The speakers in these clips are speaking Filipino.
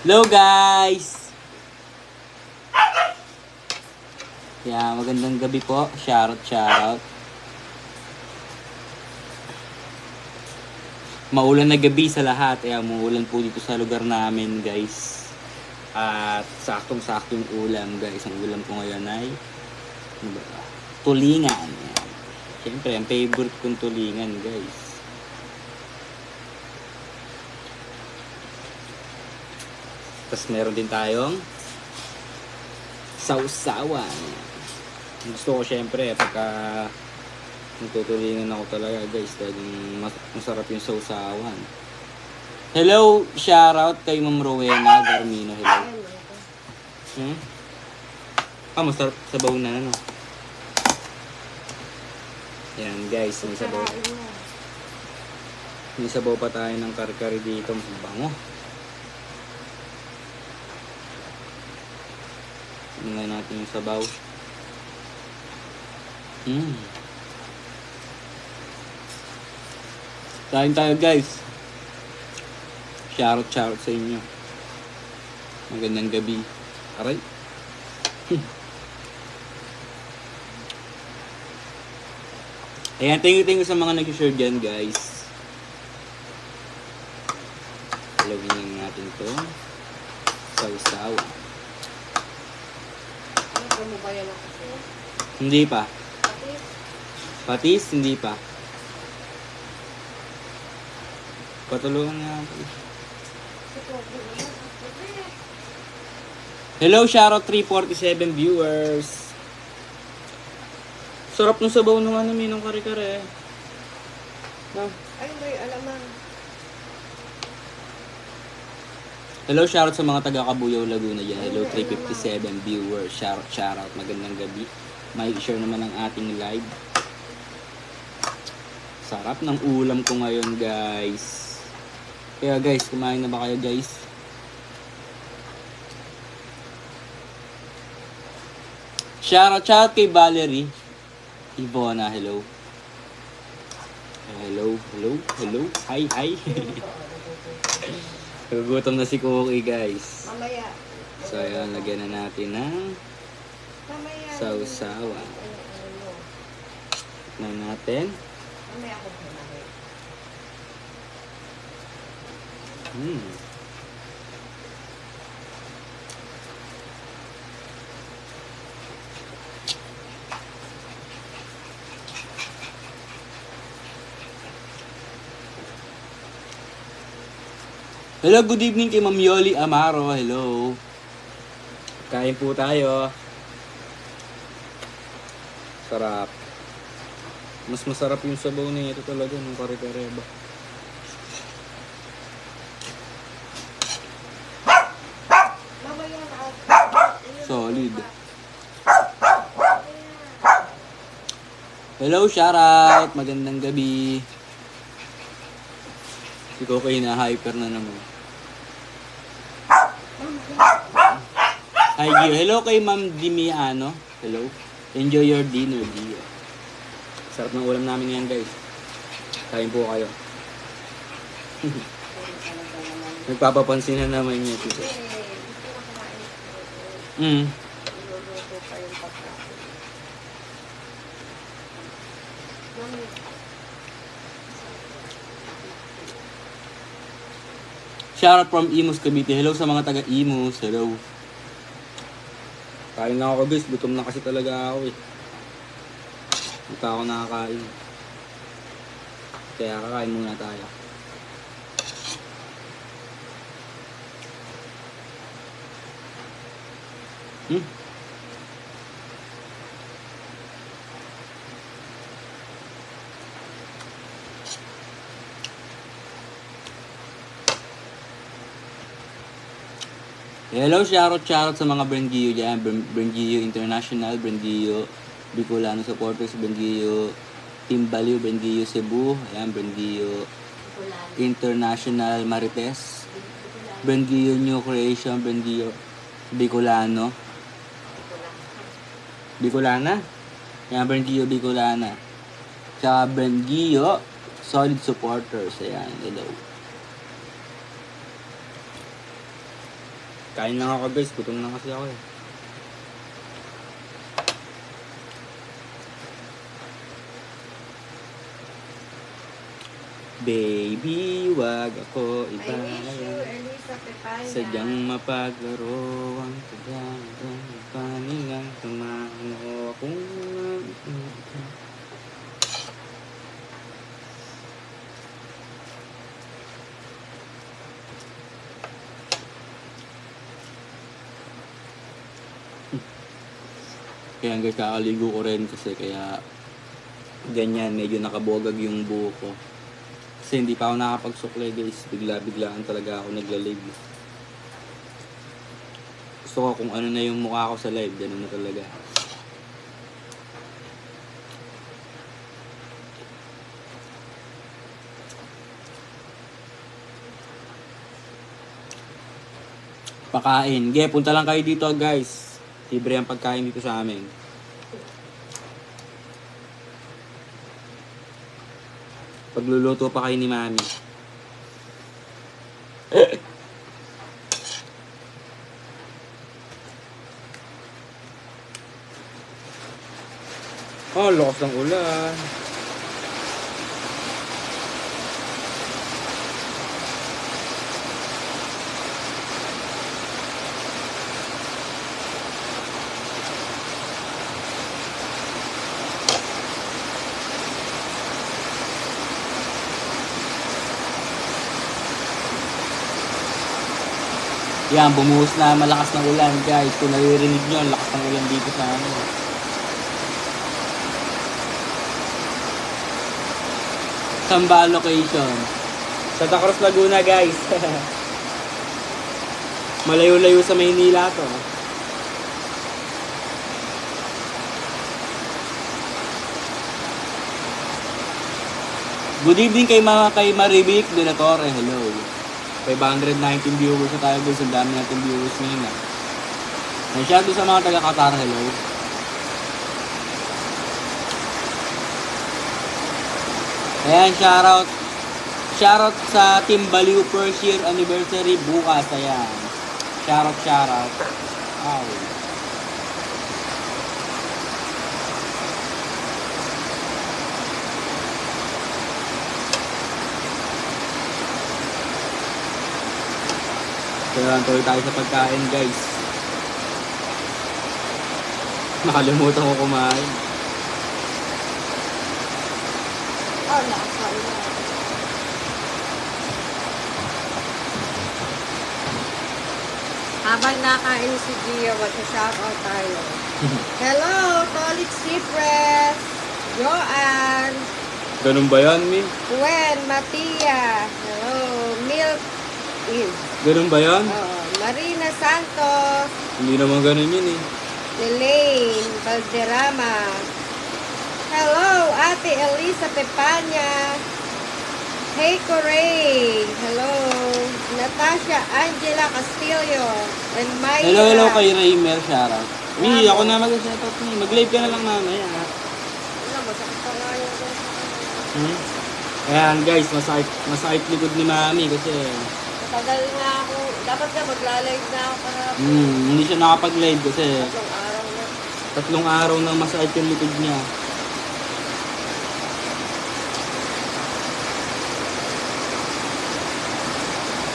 Hello guys! Yeah, magandang gabi po. Shoutout. Maulan na gabi sa lahat. Maulan po dito sa lugar namin guys. At saktong-saktong ulam guys. Ang ulam ko ngayon ay tulingan. Ayan. Siyempre, ang favorite kong tulingan guys. Tapos meron din tayong sausawan. Gusto ko syempre pagka nagtutulingan ako talaga guys, talagang masarap yung sausawan. Hello, shoutout kay Ma'am Rowena Garmino. Hello. Masarap sabaw na ano. Yan guys, may sabaw. May sabaw pa tayo ng kari-kari dito, bango. Tingnan natin yung sabaw. Kain tayo guys. Shoutout sa inyo. Magandang gabi. Aray. Ayan, thank you sa mga nag-share dyan guys. Lagyan lang natin to. Sausawa. Ano ba yan ako? Hindi pa. Patis? Hindi pa. Patulungan nga ako. Hello, shoutout 347 viewers. Sarap ng sabaw nung ano, minong kare-kare. Ay, may alaman. Hello, shoutout sa mga taga-Kabuyaw, Laguna dyan. Hello, 357 viewers. Shoutout. Magandang gabi. May share naman ang ating live. Sarap ng ulam ko ngayon, guys. Kaya guys, kumain na ba kayo, guys? Shoutout kay Valerie. Ivona, hello. Hello. Hi. Nagugutom na si Cookie, guys. Mamaya. So, ayan, lagyan na natin ng sausawa. Na natin. Mamaya ako kumain. Hello, good evening kay Ma'am Yoli Amaro. Hello. Kain po tayo. Sarap. Mas masarap yung sabaw na ito talaga ng kare-kare ba. Mamaya na ako. Solid. Hello, shoutout. Magandang gabi. Ikaw kayo na hyper na naman. Hi, Gio. Hello kay Ma'am Dimiano. Hello. Enjoy your dinner, Gio. Sarap ng ulam namin yan, guys. Kain po kayo. Nagpapapansin na naman niya. Luluto pa yung pagkain. Shoutout from Imus, Cavite. Hello sa mga taga-Imus. Hello. Kain lang ako guys. Gutom na kasi talaga ako eh. Hindi pa ako nakakain. Kaya kakain muna tayo. Hello, shoutout sa mga Brengio dyan. Brengio International, Brengio Bicolano Supporters, Brengio Team Baliw, Brengio Cebu, ayan, Brengio International Marites, Brengio New Creation, Brengio Bicolano. Bicolana? Ayan, Brengio Bicolana. Tsaka Brengio Solid Supporters, ayan, hello. Kain lang ako guys, gutom na kasi ako eh. Baby, wag ako I wish you, ibalayan. Elisa Pepaya. Sadyang mapaglaro ang kagandang panilang tumango akong kaya hanggang kakaligo ko rin kasi kaya ganyan, medyo nakabogag yung buho ko. Kasi hindi pa ako nakapagsuklay guys, bigla-biglaan talaga ako nagla-live. Gusto ko kung ano na yung mukha ko sa live, ganun na talaga. Pakain. Punta lang kayo dito guys. Libre ang pagkain dito sa amin. Pagluluto pa kayo ni Mami. Oh, lakas ng ulan. Yan, bumuhos na malakas ng ulan guys. Kung naririnig nyo, ang lakas ng ulan dito sa ano. Samba location. Sa Tacros, Laguna guys. Malayo-layo sa Maynila to. Good evening kay Maribik de la Torre. Hello. 519 viewers na tayo guys. Ang dami natin viewers ngayon. Shout out sa mga taga-Qatar. Hello. Ayan, shoutout sa Team Baliw first year anniversary bukas. Ayan. Shoutout. Wow. Kaya tuloy tayo sa pagkain guys. Nakalimutan ko kumain. Oh, lakas na ulan. Habang nakain si Gio, mag-shoutout tayo. Hello, Tolik Cypress, Joanne, Ganun ba yan, Mi? Gwen, Matia, hello, Milk Is, Ganun ba yan? Marina Santos, Hindi naman ganun yun eh. Elaine Valderrama, hello, Ate Elisa Pepanya, Hey Corey, hello, Natasha Angela Castillo, and Maya. Hello kay Raymer, shoutout. Mi, ako na mag-shoutout Mi. Mag-live ka na lang mamaya. Ano, masakit pa nga yung Ayan guys, masakit likod ni Mami kasi matagal nga ako, dapat nga magla-live na ako kahapon. hindi siya nakapag-live kasi 3 araw na. 3 araw nang masakit yung likod niya.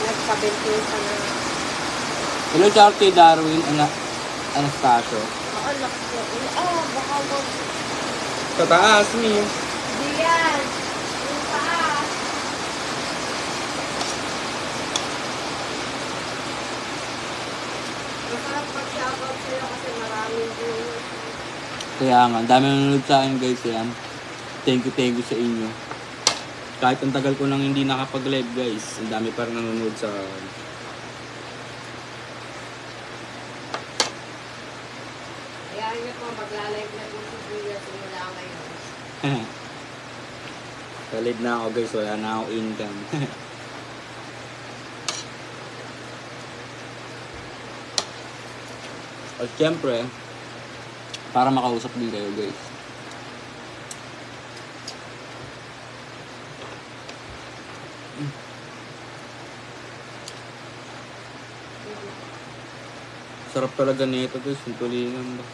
Nagpabentisa na. Hello, shoutout kay Darwin, Anastasio. Lakas na. Baka mag... Sa taas, Mi. Diyan! Yung taas! Masarap mag-shoutout sa'yo kasi maraming viewers. Kaya nga, ang dami nanonood sa akin guys. Yan. Thank you sa inyo. Kahit ang tagal ko nang hindi nakapag-live guys, ang dami pa rin nanonood sa akin. Kaya niyo po, magla-live na po si Julia simula ngayon. Sa live na ako guys, wala na ako income. At syempre, para makausap din kayo guys. Sarap talaga nito guys, yung tulingan ba.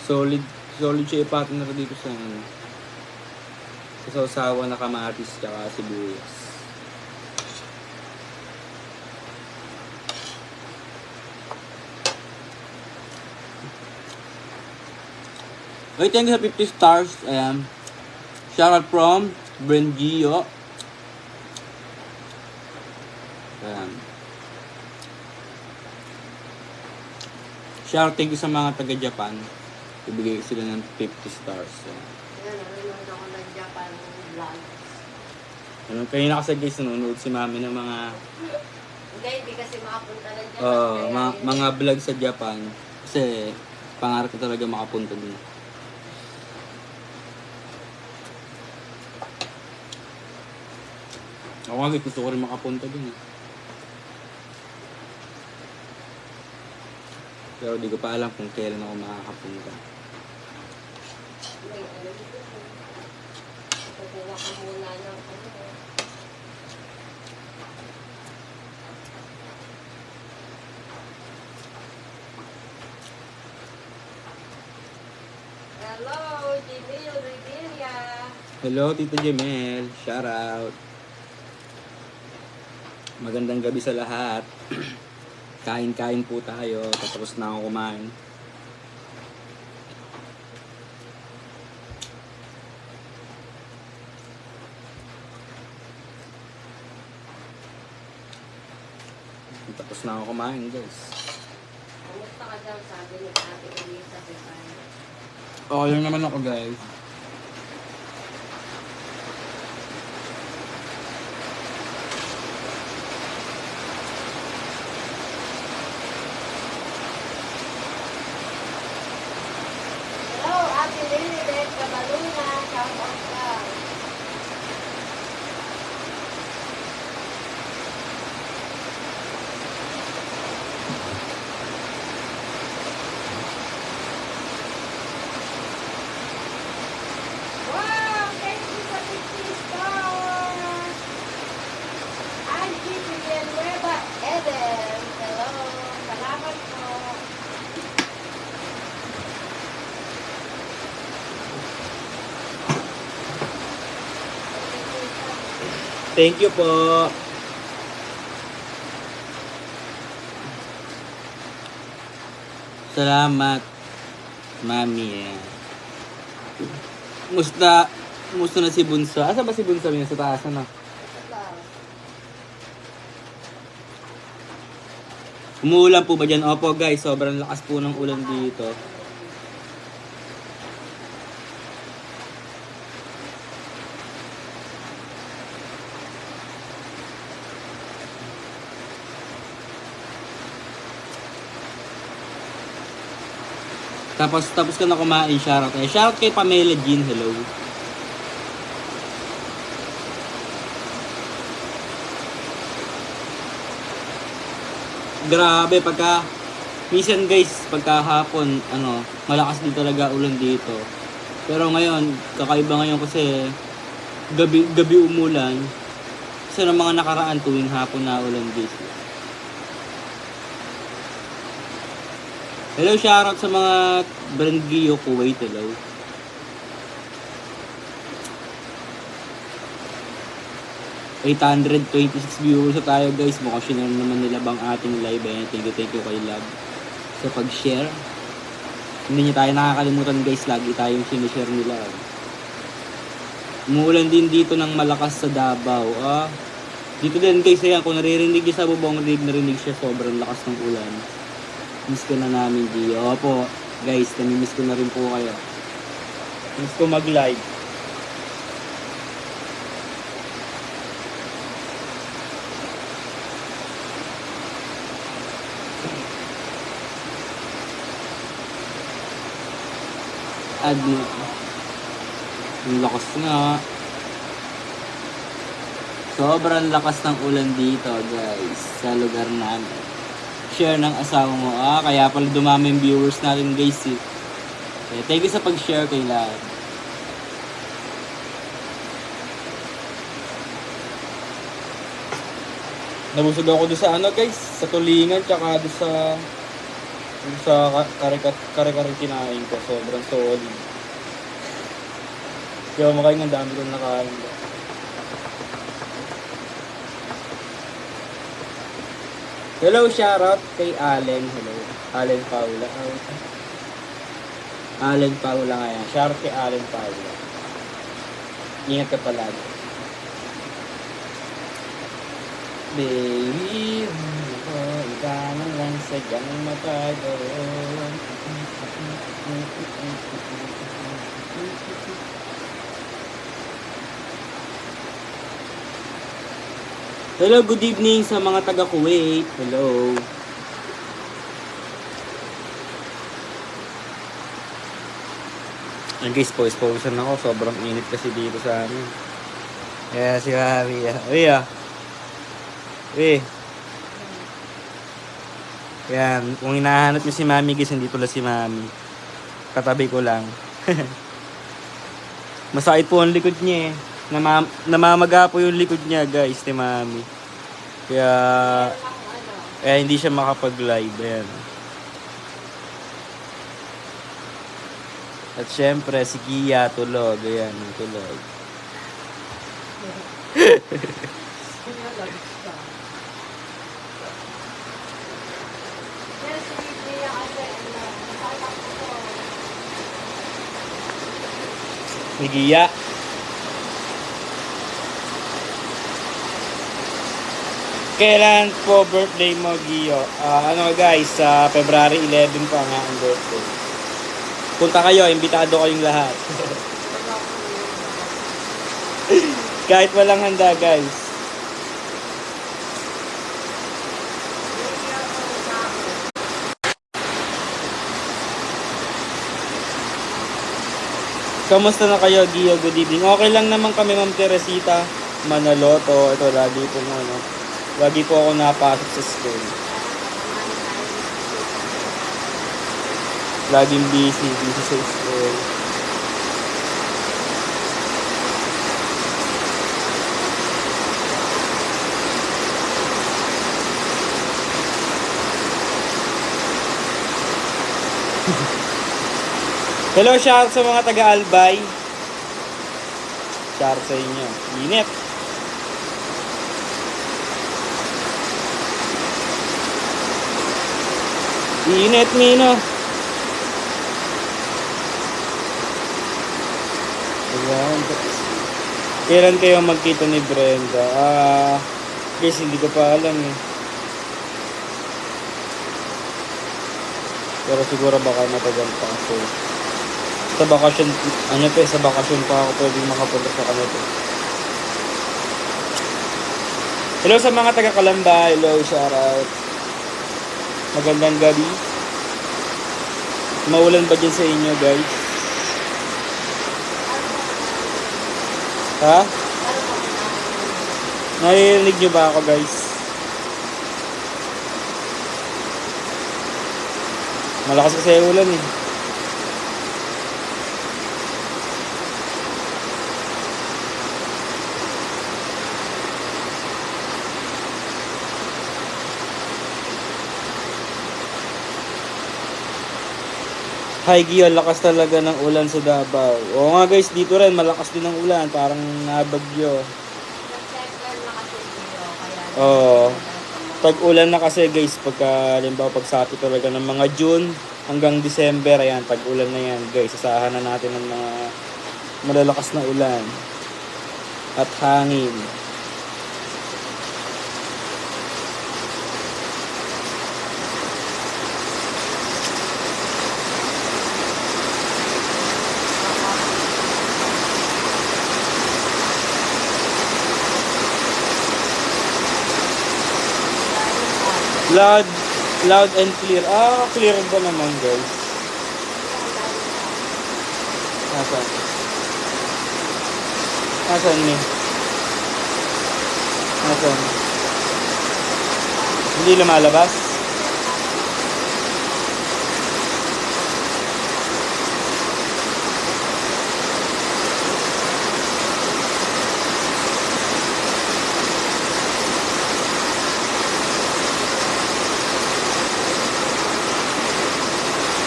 Solid, solid siya i-partner dito sa ano. Sa sausawa na kamatis tsaka sibuyas. Okay, thank you sa 50 stars. Ayan. Shoutout from Brengio. Ayan. Shoutout, thank you sa mga taga-Japan. Ibigay sila ng 50 stars. Ayan. Yan, nanonood ako ng Japan vlog. Ano, kanina kasi guys, nanonood si mami ng mga Hindi kasi makapunta ng Japan. Kaya yun. mga vlog sa Japan. Kasi pangarap ko talaga makapunta dun. Ako nga guys, gusto ko rin makapunta dun. Pero di ko pa alam kung kailan ako makakapunta. May ano dito. Kukuha ka muna ng ano. Hello, Jimil Rivilla. Hello, Tito Jemel. Shout out. Magandang gabi sa lahat. Kain-kain po tayo. Tapos na ako kumain. Tapos na ako kumain, guys. Kumusta ka dyan? Sabi ni Ate Elisa, diba? Okay lang naman ako, guys. Hello, Ate Lilibet Cabaluna. Shout out ka. Wow, thank you sa 50 stars. Angie Villanueva Eden. Hello, salamat po. Thank you po. Salamat, Mami. Musta na si Bunso? Asa ba si Bunso? Sa taas na. Umuulan po ba dyan? Opo guys, sobrang lakas po ng ulan dito. Tapos ka na kumain, shoutout. Shoutout kay Pamela Jean, hello. Grabe, minsan guys, pagka hapon, malakas din talaga ulan dito. Pero ngayon, kakaiba ngayon kasi gabi umulan. Kasi ng mga nakaraan tuwing hapon na ulan dito. Hello, shoutout sa mga Brengio Kuwait, hello. $826 viewers na tayo guys. Mukhang sinare naman nila bang ating live. Ayan, thank you kay Lab sa pag-share. Hindi niya tayo nakakalimutan guys. Lagi tayong sinishare nila. Umuulan din dito ng malakas sa Davao. Dito din guys, ayan, kung naririnig niyo sa bubong, narinig siya, sobrang lakas ng ulan. Miss ko na namin di. Opo, guys, namimiss ko na rin po kayo. Miss ko mag-live. Ang lakas nga. Sobrang lakas ng ulan dito, guys, sa lugar namin. Share ng asawa mo. Kaya pala dumami yung viewers natin, guys. Thank you sa pag-share kay Lab. Nabusog ako doon sa guys, sa tulingan, tsaka doon sa Yung sa kare-kare kinain ko, sobrang solid. Kaya makain ang dami kong nakain. Hello, shoutout kay Allen. Hello. Allen Paula. Allen Paula nga yan. Shoutout kay Allen Paula. Ingat ka palagi. Baby, ikaw na lang sadyang mapagawin. Hello, good evening sa mga taga Kuwait. Hello. Ang guys, exposure na ako. Sobrang init kasi dito sa amin. Kaya si Mami. Uy ah. Uy. Yan. Kung hinahanap niyo si Mami guys, hindi pala si Mami. Katabi ko lang. Masakit po ang likod niya eh. Namamaga po yung likod niya guys ni Mami. Kaya hindi siya makapag-live. Ayan. At syempre, si Kia tulog. Ayan, tulog. Si Gia. Kailan po birthday mo, Gio? Guys, sa February 11 pa nga ang birthday. Punta kayo, imbitado kayong lahat. Kahit walang handa, guys. Kamusta na kayo, Gio? Good evening. Okay lang naman kami, Ma'am Teresita Manaloto. Ito, lagi po ako napasok sa school. Laging busy sa school. Hello, shout sa mga taga-Albay. Shout sa inyo. Init. Init, Mino. Kailan kayo magkita ni Brenda? Guys, hindi ko pa alam eh. Pero siguro baka matagal pa ako. Sa bakasyon, sa bakasyon pa ako pwedeng makapunta sa kanila. Hello sa mga taga Kalamba. Hello, shoutout. Magandang gabi. Maulan ba dyan sa inyo, guys? Ha? Naririnig nyo ba ako, guys? Malakas kasi yung ulan eh. Hi Gio, lakas talaga ng ulan sa Davao. Oo nga guys, dito rin malakas din ang ulan, parang nabagyo. Oo. Tag-ulan na kasi guys, halimbawa pagsapi talaga ng mga June hanggang December, ayan, tag-ulan na yan guys. Asahan na natin ng mga malalakas na ulan at hangin. Loud and clear. Clear ba naman guys? Nasaan ni? Nasaan? Hindi lumalabas?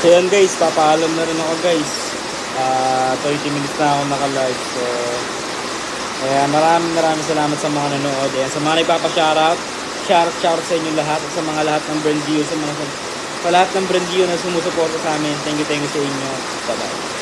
So yan guys, papaalam na rin ako guys. 30 minutes na ako naka-live. So, kaya maraming salamat sa mga nanood. Ayan, sa mga nagpapa-shoutout, shout sa inyo lahat. At sa mga lahat ng Brand Gio, sa lahat ng Brand Gio na sumusuporta sa amin. Thank you sa inyo. Bye-bye.